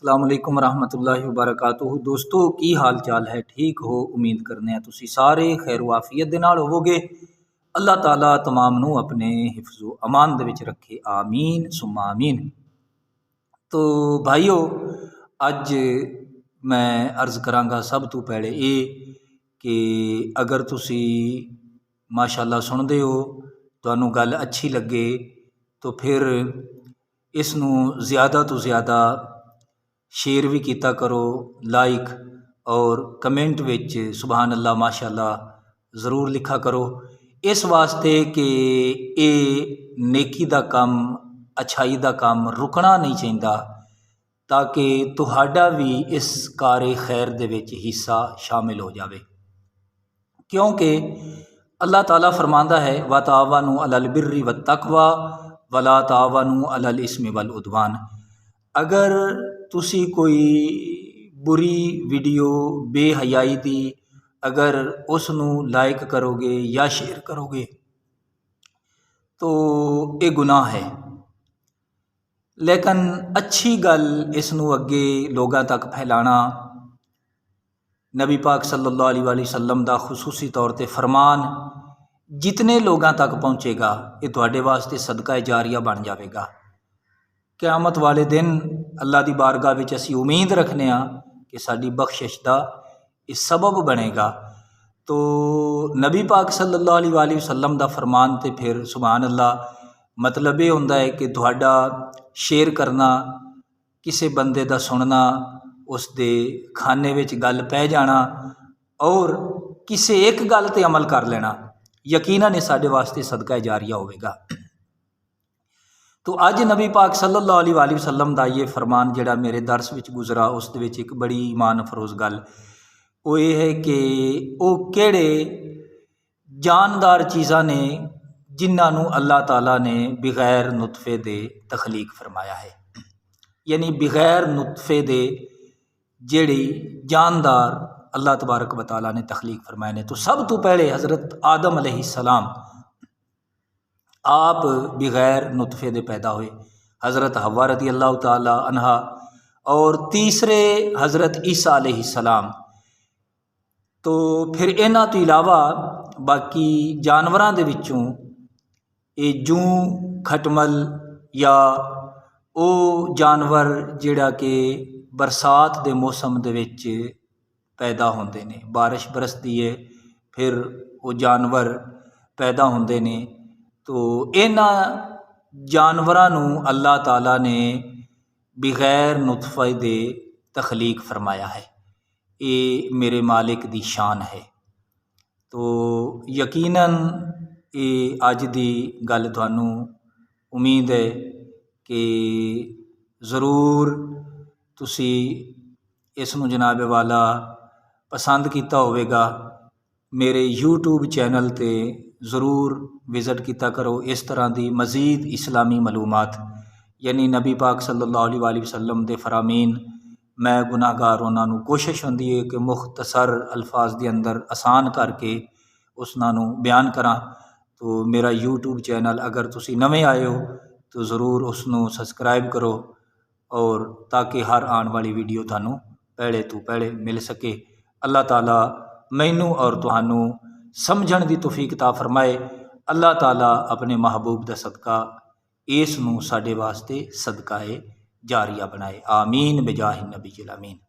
अस्सलाम वालेकुम रहमतुल्लाहि व बरकातुहू। दोस्तों की हाल चाल है? ठीक हो? उम्मीद करने तुसी सारे खैर वाफियत दे नाल होवोगे। अल्लाह ताला तमाम नू अपने हिफ्ज़ो अमान दे विच रखे, आमीन सुम्मा आमीन। तो भाईओ, अज मैं अर्ज़ करांगा सब तो पहले ये कि अगर तुसी माशाअल्लाह सुनते हो, तुहानू गल अच्छी लगे तो फिर इसनू ज़्यादा तो ज़्यादा शेयर भी किया करो, लाइक और कमेंट विच सुबहान अल्लाह माशाअल्लाह ज़रूर लिखा करो। इस वास्ते कि ये नेकी दा काम, अच्छाई दा काम रुकना नहीं चाहिए, ताकि तुहाडा भी इस कारे खैर दे विच हिस्सा शामिल हो जाए। क्योंकि अल्लाह ताला फरमांदा है, व तावनु अलल बिर्रि व तकवा वला तावनु अलल इस्मि वल उद्वान। अगर तुसी कोई बुरी वीडियो बेहयाई दी अगर उसनू लाइक करोगे या शेयर करोगे तो ये गुनाह है, लेकिन अच्छी गल इसनू अगे लोगों तक फैलाना, नबी पाक सल्लल्लाहु अलैहि वसल्लम दा खुसूसी तौर पर फरमान जितने लोगों तक पहुँचेगा ये तुहाडे वास्ते सदका जारिया बन जाएगा। क़यामत वाले दिन अल्लाह की बारगाह विच असीं उम्मीद रखने कि साडी बख्शिश का ये सबब बनेगा। तो नबी पाक सल्लल्लाहु अलैहि वसल्लम दा फरमान तो फिर सुभान अल्लाह, मतलब ये होंदा है कि तुहाडा शेयर करना, किसी बंदे दा सुनना, उस दे खाने विच गल पै जाना और किसी एक गल ते अमल कर लेना, यकीनन साडे वास्ते सदका जारिया होवेगा। तो अज नबी पाक सल्लल्लाहु अलैहि वसल्लम दा ये फरमान जिहड़ा मेरे दर्स विच गुजरा, उस दे विच एक बड़ी ईमान अफरोज़ गल वो ये है कि वो किहड़े जानदार चीज़ां ने जिन्हां अल्लाह ताला ने बगैर नुतफे दे तखलीक फरमाया है, यानी बगैर नुतफे दे जिहड़ी जानदार अल्लाह तबारक व तआला ने तखलीक फरमाए ने। तो सब तो पहले हज़रत आदम अलैहिस्सलाम आप बगैर नुतफे दे पैदा हुए, हज़रत हव्वा रदी अल्लाह ताला अन्हा, और तीसरे हज़रत ईसा अलैहिस्सलाम। तो फिर इन्हां तो इलावा बाकी जानवरां दे विचों ये जूं खटमल या वो जानवर जिहड़ा कि बरसात दे मौसम दे विच पैदा होंदे ने, बारिश बरसती है फिर वो जानवर पैदा होंदे ने। तो इन्हां जानवरां नूं अल्लाह ताला ने बगैर नुतफे दे तखलीक फरमाया है, ये मेरे मालिक दी शान है। तो यकीनन ये अज दी गल तुहानू उम्मीद है कि ज़रूर तुसी इसनू जनाब वाला पसंद किया होवेगा। मेरे यूट्यूब चैनल ते ज़रूर विज़िट किया करो। इस तरह की मज़ीद इस्लामी मालूमात, यानी नबी पाक सल्लल्लाहु अलैहि वसल्लम दे फरामीन, मैं गुनाहगार उन्होंने कोशिश होंदी है कि मुख्तसर अल्फाज के अंदर आसान करके उसनू बयान करा। तो मेरा यूट्यूब चैनल अगर तुसी नवे आए हो तो ज़रूर उसनू सबसक्राइब करो, और ताकि हर आने वाली वीडियो थानू पहले तो पहले मिल सके। अल्लाह ताला मैनू और तुहानू समझण दी तौफीक अता फरमाए। अल्लाह ताला अपने महबूब दा सदका इस नू साडे वास्ते सदका जारिया बनाए, आमीन बिजाहि नबी अमीन।